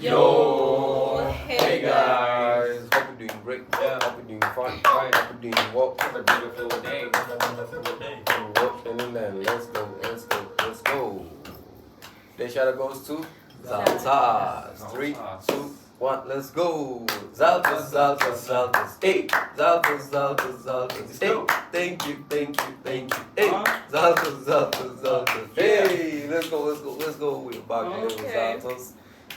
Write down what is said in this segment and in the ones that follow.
Yo, Hey guys, hope you're doing great. Yeah. Hope you're doing fine. Hope you're doing well. Have a beautiful day. Have a wonderful day. Let's go. The shadow goes to Zaltas. 3, 2, 1, let's go. Zaltas. Hey, Zaltas. Hey, thank you. Hey, Zaltas. Hey, let's go. We're back here with Zaltas.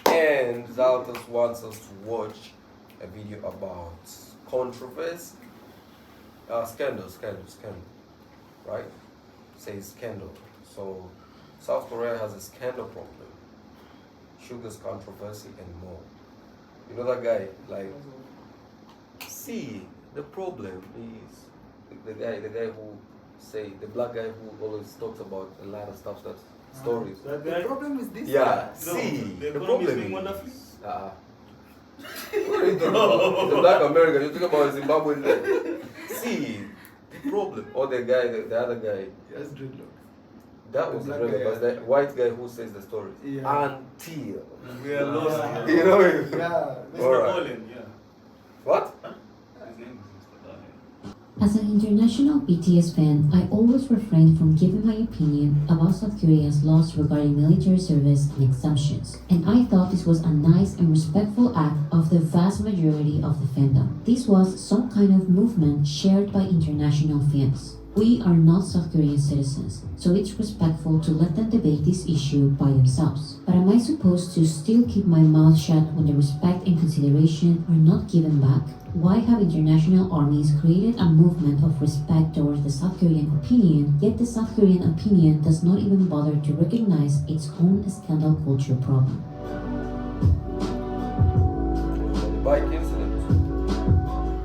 And Zaltas wants us to watch a video about controversy. Scandal. Right? Says scandal. So South Korea has a scandal problem, sugar's controversy, and more. You know that guy? Like, see, the problem is the guy who say, the black guy who always talks about a lot of stuff, that stories. The problem is this. Yeah, No, see, the problem is is wonderful. what are you talking about? The black American, you're talking about Zimbabwe. See, the problem, or the other guy. Yes, dreadlock. That was the black brother, guy. but the white guy who says the story. Yeah. Until. We are lost. You know it? Yeah. Mr. Alright. Poland, yeah. What? His name is Mr. Poland. As an international BTS fan, I always refrain from giving my opinion about South Korea's laws regarding military service and exemptions. And I thought this was a nice and respectful act of the vast majority of the fandom. This was some kind of movement shared by international fans. We are not South Korean citizens, so it's respectful to let them debate this issue by themselves. But am I supposed to still keep my mouth shut when the respect and consideration are not given back? Why have international armies created a movement of respect towards the South Korean opinion, yet the South Korean opinion does not even bother to recognize its own scandal culture problem? The bike incident.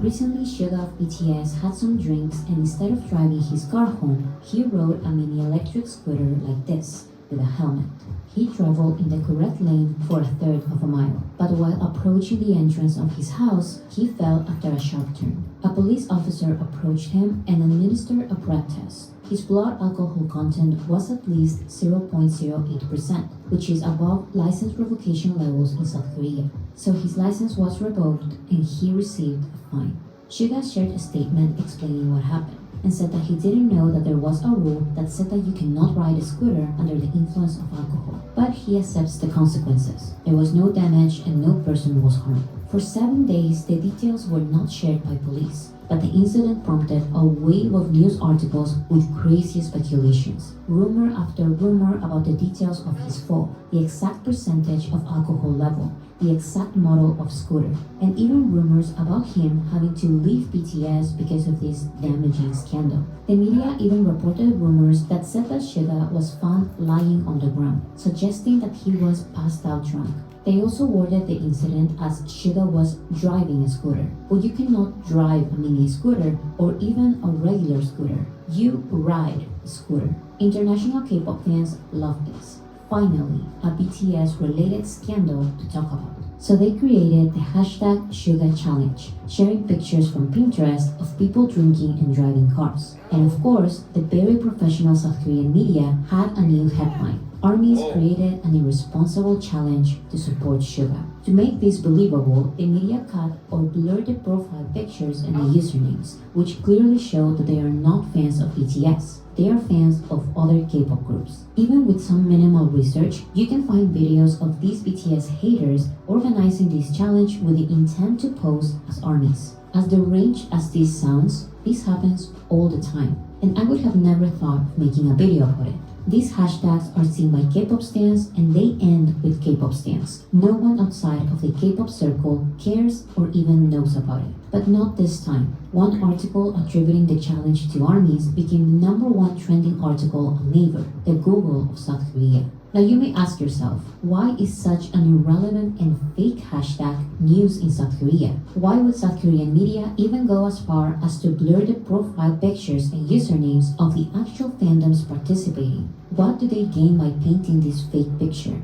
Recently, Suga of BTS had some drinks and instead of driving his car home, he rode a mini electric scooter like this, with a helmet. He traveled in the correct lane for a third of a mile, but while approaching the entrance of his house, he fell after a sharp turn. A police officer approached him and administered a breath test. His blood alcohol content was at least 0.08%, which is above license revocation levels in South Korea. So his license was revoked and he received a fine. Suga shared a statement explaining what happened and said that he didn't know that there was a rule that said that you cannot ride a scooter under the influence of alcohol, but he accepts the consequences. There was no damage and no person was harmed. For 7 days, the details were not shared by police, but the incident prompted a wave of news articles with crazy speculations. Rumor after rumor about the details of his fall, the exact percentage of alcohol level, the exact model of scooter, and even rumors about him having to leave BTS because of this damaging scandal. The media even reported rumors that said that Suga was found lying on the ground, suggesting that he was passed out drunk. They also worded the incident as Suga was driving a scooter. But you cannot drive a mini scooter or even a regular scooter. You ride a scooter. International K-pop fans love this. Finally, a BTS-related scandal to talk about. So they created the hashtag SugaChallenge, sharing pictures from Pinterest of people drinking and driving cars. And of course, the very professional South Korean media had a new headline. Armies created an irresponsible challenge to support Suga. To make this believable, the media cut or blurred the profile pictures and the usernames, which clearly show that they are not fans of BTS. They are fans of other K-pop groups. Even with some minimal research, you can find videos of these BTS haters organizing this challenge with the intent to pose as armies. As deranged as this sounds, this happens all the time, and I would have never thought of making a video about it. These hashtags are seen by K-pop stans and they end with K-pop stans. No one outside of the K-pop circle cares or even knows about it. But not this time. One article attributing the challenge to armies became the #1 trending article on Naver, the Google of South Korea. Now you may ask yourself, why is such an irrelevant and fake hashtag news in South Korea? Why would South Korean media even go as far as to blur the profile pictures and usernames of the actual fandoms participating? What do they gain by painting this fake picture?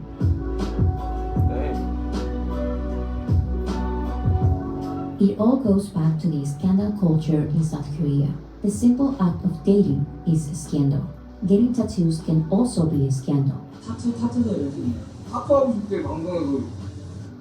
It all goes back to the scandal culture in South Korea. The simple act of dating is a scandal. Getting tattoos can also be a scandal.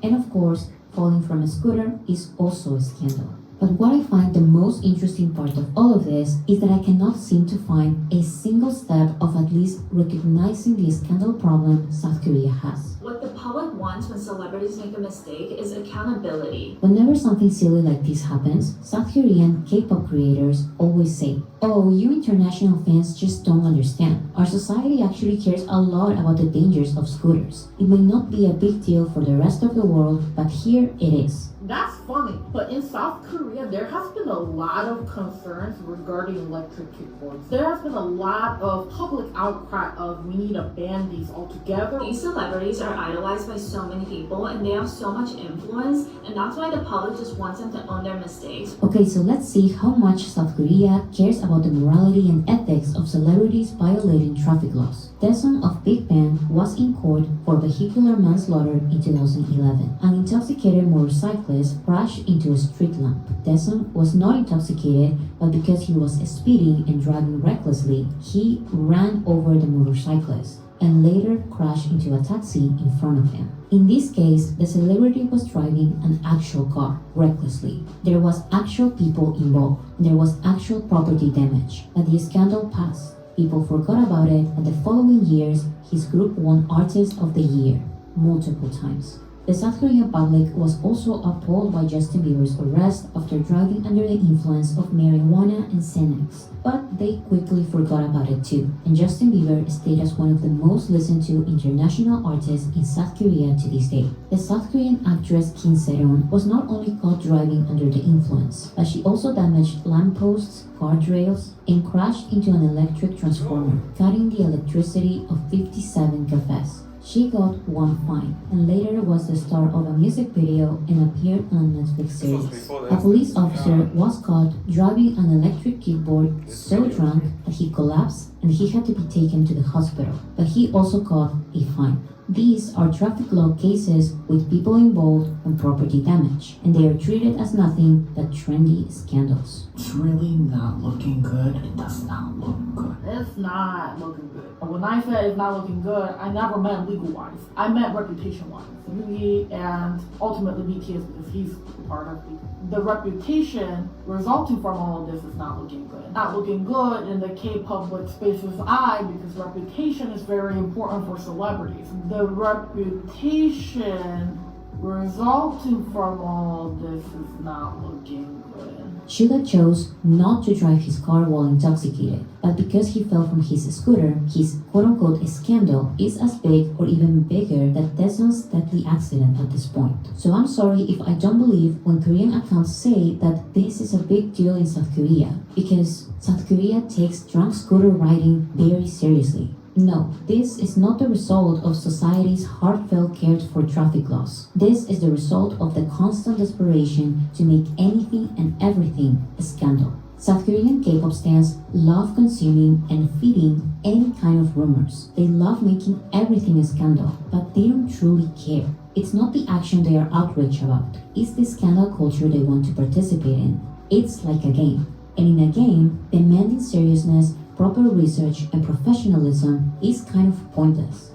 And of course, falling from a scooter is also a scandal. But what I find the most interesting part of all of this is that I cannot seem to find a single step of at least recognizing the scandal problem South Korea has. What the public wants when celebrities make a mistake is accountability. Whenever something silly like this happens, South Korean K-pop creators always say, "Oh, you international fans just don't understand. Our society actually cares a lot about the dangers of scooters. It may not be a big deal for the rest of the world, but here it is." That's funny, but in South Korea, there has been a lot of concerns regarding electric kickboards. There has been a lot of public outcry of we need to ban these altogether. These celebrities are idolized by so many people and they have so much influence, and that's why the public just wants them to own their mistakes. Okay, so let's see how much South Korea cares about the morality and ethics of celebrities violating traffic laws. Daesun of Big Bang was in court for vehicular manslaughter in 2011. An intoxicated motorcyclist crashed into a street lamp. Daesun was not intoxicated, but because he was speeding and driving recklessly, he ran over the motorcyclist and later crashed into a taxi in front of him. In this case, the celebrity was driving an actual car recklessly. There was actual people involved. There was actual property damage. But the scandal passed. People forgot about it, and the following years, his group won Artist of the Year multiple times. The South Korean public was also appalled by Justin Bieber's arrest after driving under the influence of marijuana and Xanax. But they quickly forgot about it too, and Justin Bieber stayed as one of the most listened to international artists in South Korea to this day. The South Korean actress Kim Se-reon was not only caught driving under the influence, but she also damaged lampposts, guardrails, and crashed into an electric transformer, cutting the electricity of 57 cafes. She got one fine, and later was the star of a music video and appeared on a Netflix series. A police officer was caught driving an electric kickboard so drunk that he collapsed and he had to be taken to the hospital, but he also got a fine. These are traffic law cases with people involved and property damage, and they are treated as nothing but trendy scandals. It's really not looking good. It does not look good. It's not looking good. When I said it's not looking good, I never meant legal-wise. I meant reputation-wise. Really, and ultimately BTS because he's part of it. The reputation resulting from all of this is not looking good. Not looking good in the K-public space's eye because reputation is very important for celebrities. The reputation resulting from all of this is not looking good. Suga chose not to drive his car while intoxicated, but because he fell from his scooter, his quote-unquote scandal is as big or even bigger than Daesun's deadly accident at this point. So I'm sorry if I don't believe when Korean accounts say that this is a big deal in South Korea, because South Korea takes drunk scooter riding very seriously. No, this is not the result of society's heartfelt care for traffic laws. This is the result of the constant desperation to make anything and everything a scandal. South Korean K-pop stars love consuming and feeding any kind of rumors. They love making everything a scandal, but they don't truly care. It's not the action they are outraged about. It's the scandal culture they want to participate in. It's like a game. And in a game, demanding seriousness, proper research, and professionalism is kind of pointless.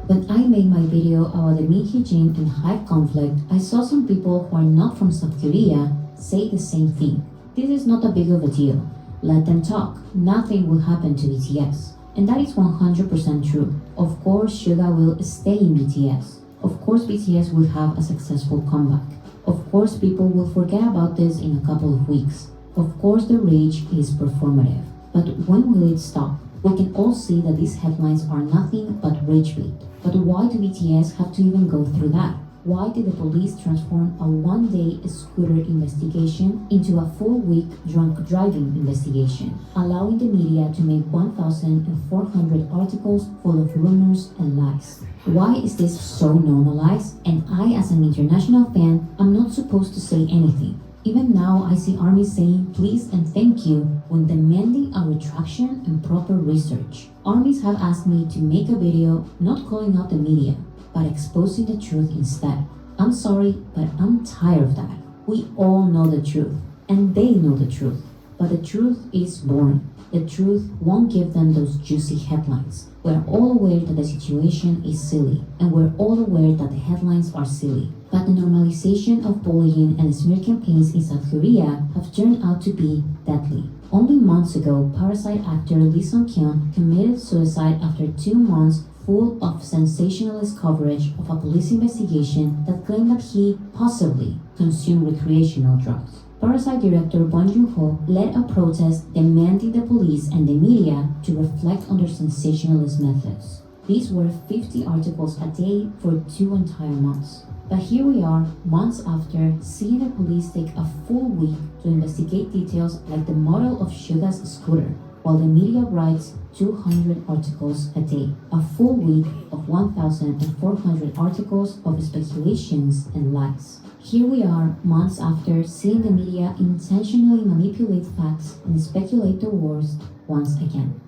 When I made my video about the Min Hee-jin and HYBE conflict, I saw some people who are not from South Korea say the same thing. This is not a big of a deal. Let them talk. Nothing will happen to BTS. And that is 100% true. Of course, Suga will stay in BTS. Of course, BTS will have a successful comeback. Of course, people will forget about this in a couple of weeks. Of course, the rage is performative. But when will it stop? We can all see that these headlines are nothing but rage bait. But why do BTS have to even go through that? Why did the police transform a one-day scooter investigation into a full-week drunk driving investigation, allowing the media to make 1,400 articles full of rumors and lies? Why is this so normalized? And I, as an international fan, am not supposed to say anything. Even now, I see armies saying please and thank you when demanding a retraction and proper research. Armies have asked me to make a video not calling out the media, but exposing the truth instead. I'm sorry, but I'm tired of that. We all know the truth, and they know the truth, but the truth is boring. the truth won't give them those juicy headlines. We're all aware that the situation is silly, and we're all aware that the headlines are silly. But the normalization of bullying and the smear campaigns in South Korea have turned out to be deadly. Only months ago, Parasite actor Lee Sung-kyun committed suicide after 2 months full of sensationalist coverage of a police investigation that claimed that he possibly consumed recreational drugs. Parasite director Bong Joon-ho led a protest demanding the police and the media to reflect on their sensationalist methods. These were 50 articles a day for 2 entire months. But here we are, months after, seeing the police take a full week to investigate details like the model of Suga's scooter, while the media writes 200 articles a day. A full week of 1,400 articles of speculations and lies. Here we are, months after, seeing the media intentionally manipulate facts and speculate the worst once again.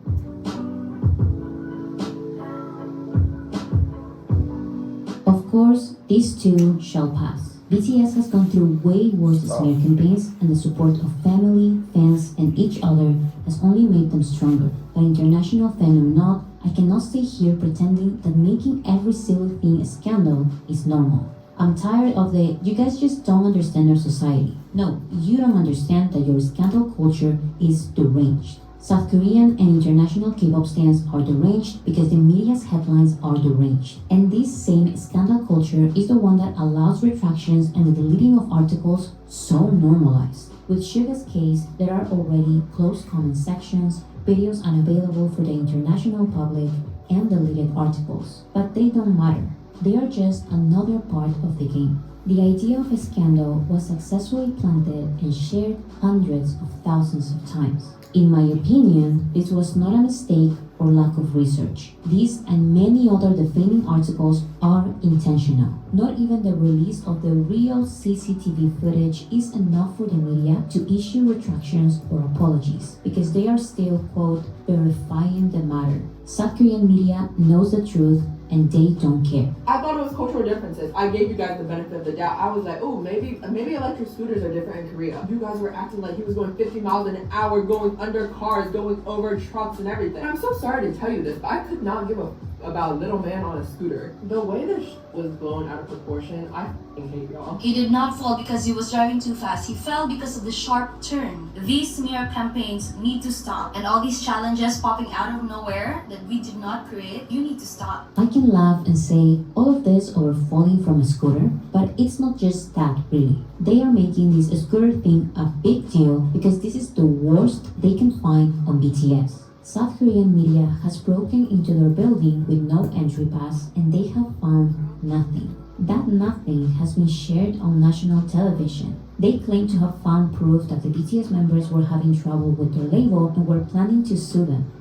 Of course, this too shall pass. BTS has gone through way worse smear campaigns, and the support of family, fans, and each other has only made them stronger. But international fan or not, I cannot stay here pretending that making every silly thing a scandal is normal. I'm tired of the, you guys just don't understand our society. No, you don't understand that your scandal culture is deranged. South Korean and international K-pop stans are deranged because the media's headlines are deranged. And this same scandal culture is the one that allows retractions and the deleting of articles so normalized. With Suga's case, there are already closed comment sections, videos unavailable for the international public, and deleted articles. But they don't matter. They are just another part of the game. The idea of a scandal was successfully planted and shared hundreds of thousands of times. In my opinion, this was not a mistake or lack of research. These and many other defaming articles are intentional. Not even the release of the real CCTV footage is enough for the media to issue retractions or apologies, because they are still, quote, verifying the matter. South Korean media knows the truth and they don't care. I thought it was cultural differences. I gave you guys the benefit of the doubt. I was like, oh, maybe electric scooters are different in Korea. You guys were acting like he was going 50 miles an hour, going under cars, going over trucks and everything. And I'm so sorry to tell you this, but I could not give about a little man on a scooter. The way this was blown out of proportion, I f***ing hate y'all. He did not fall because he was driving too fast. He fell because of the sharp turn. These smear campaigns need to stop. And all these challenges popping out of nowhere that we did not create, you need to stop. I can laugh and say all of this over falling from a scooter, but it's not just that really. They are making this scooter thing a big deal because this is the worst they can find on BTS. South Korean media has broken into their building with no entry pass and they have found nothing. That nothing has been shared on national television. They claim to have found proof that the BTS members were having trouble with their label and were planning to sue them.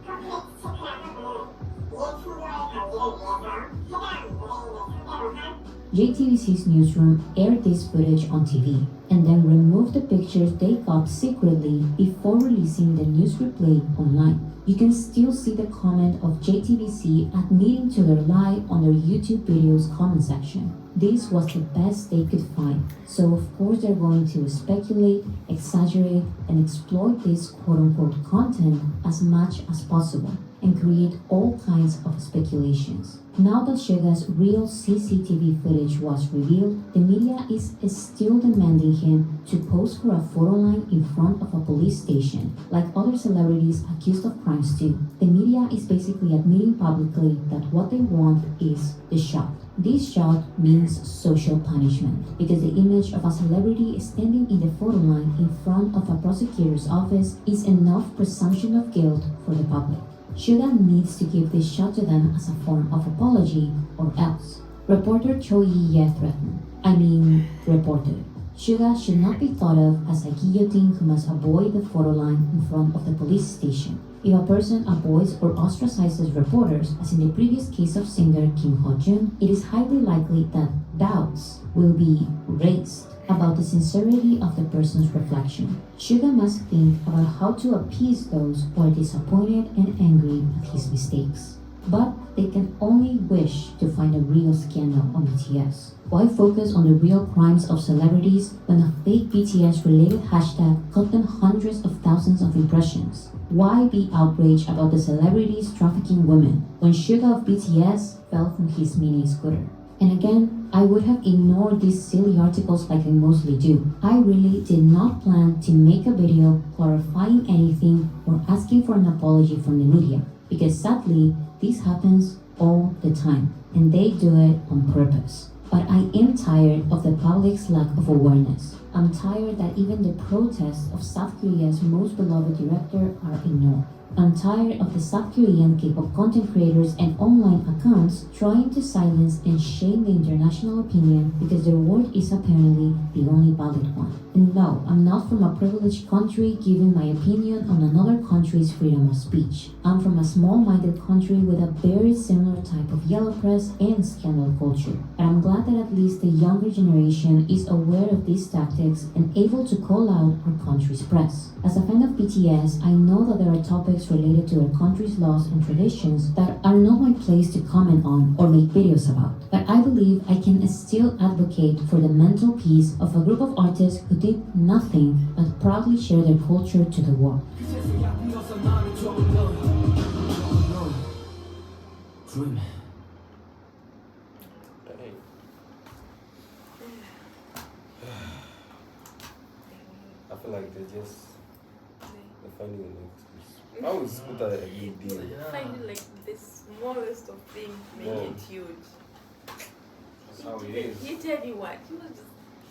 JTBC's newsroom aired this footage on TV and then removed the pictures they got secretly before releasing the news replay online. You can still see the comment of JTBC admitting to their lie on their YouTube video's comment section. This was the best they could find, so of course they're going to speculate, exaggerate, and exploit this quote-unquote content as much as possible and create all kinds of speculations. Now that Suga's real CCTV footage was revealed, the media is still demanding him to pose for a photo line in front of a police station, like other celebrities accused of crimes too. The media is basically admitting publicly that what they want is the shot. This shot means social punishment, because the image of a celebrity standing in the photo line in front of a prosecutor's office is enough presumption of guilt for the public. Suga needs to give this shot to them as a form of apology or else. Reporter Cho Yi-ye reported, Suga should not be thought of as a guillotine who must avoid the photo line in front of the police station. If a person avoids or ostracizes reporters, as in the previous case of singer Kim Ho-jun, it is highly likely that doubts will be raised about the sincerity of the person's reflection. Suga must think about how to appease those who are disappointed and angry at his mistakes. But they can only wish to find a real scandal on BTS. Why focus on the real crimes of celebrities when a fake BTS-related hashtag got them hundreds of thousands of impressions? Why be outraged about the celebrities trafficking women when Suga of BTS fell from his mini scooter? And again, I would have ignored these silly articles like I mostly do. I really did not plan to make a video clarifying anything or asking for an apology from the media, because sadly, this happens all the time, and they do it on purpose. But I am tired of the public's lack of awareness. I'm tired that even the protests of South Korea's most beloved director are ignored. I'm tired of the South Korean K-pop content creators and online accounts trying to silence and shame the international opinion because their word is apparently the only valid one. And no, I'm not from a privileged country giving my opinion on another country's freedom of speech. I'm from a small-minded country with a very similar type of yellow press and scandal culture. And I'm glad that at least the younger generation is aware of these tactics and able to call out our country's press. As a fan of BTS, I know that there are topics related to our country's laws and traditions that are not my place to comment on or make videos about. But I believe I can still advocate for the mental peace of a group of artists who did nothing but proudly share their culture to the world. Dream. I feel like they're finding an excuse. How is scooter a big deal? Find like the smallest of things make it huge. That's how it is. He tell you what?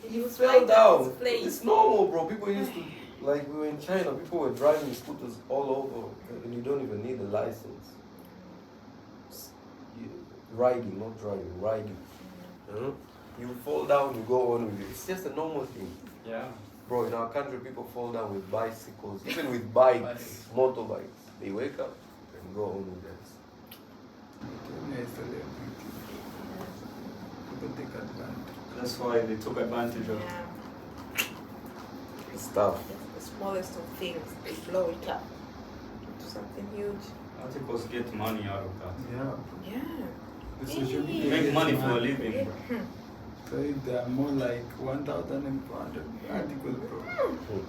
He was fell right at down. his place. It's normal, bro. People used to, like, we were in China, people were driving scooters all over, and you don't even need a license. Riding, not driving, riding. You fall down, you go on with it. It's just a normal thing. Yeah. Bro, in our country, people fall down with bicycles, even with bikes, motorbikes. They wake up and go on with this. People take advantage. That's why they took advantage of Stuff. The smallest of things, they blow it up to something huge. articles get money out of that. Yeah. Yeah. The social media You make gets money for a living. So if there are more like 1,200 articles, bro.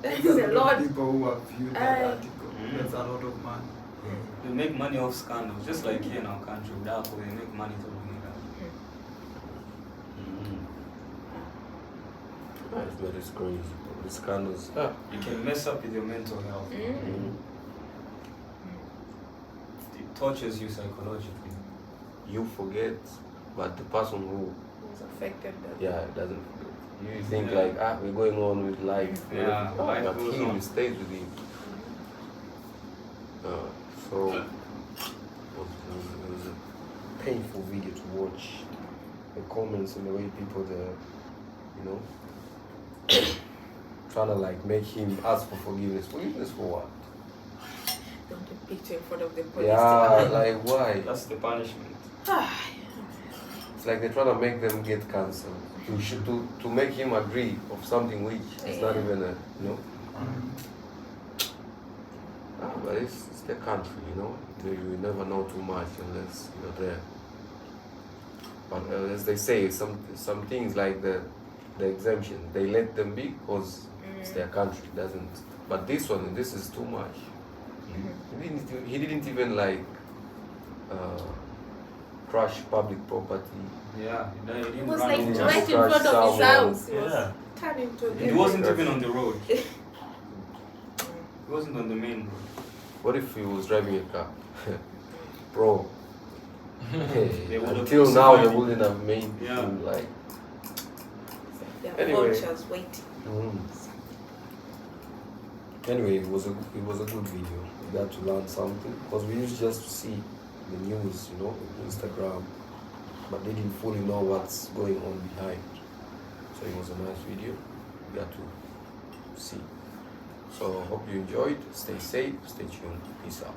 That There's is a lot lot. of people who have viewed that article. That's a lot of money. They make money off scandals, just like here in our country, Dapo, they make money to do that. But it's crazy. The scandals. You can mess up with your mental health. It tortures you psychologically. You forget, but the person who Was affected. doesn't forget. You think like, we're going on with life. Yeah, life but goes him on. stays with him. So it was a painful video to watch. The comments and the way people trying to like make him ask for forgiveness. Forgiveness for what? Don't take picture in front of the police. Yeah, like why? That's the punishment. It's like they're trying to make them get cancelled. To make him agree of something which is not even but it's the country, You never know too much unless you're there. But as they say, some things like the exemption, they let them be because it's their country, doesn't. But this is too much. He didn't even like crush public property. Yeah, he It didn't was run like over. right in front of his house. He was Yeah. turning to He wasn't even on the road. He wasn't on the main road. What if he was driving a car? Bro. They would have Until now crucified they him. wouldn't have made him like. There are Anyway. vultures waiting. Anyway, it was a good video. We got to learn something because we used just to see the news, Instagram, but they didn't fully know what's going on behind. So it was a nice video. We got to see. So hope you enjoyed. Stay safe. Stay tuned. Peace out.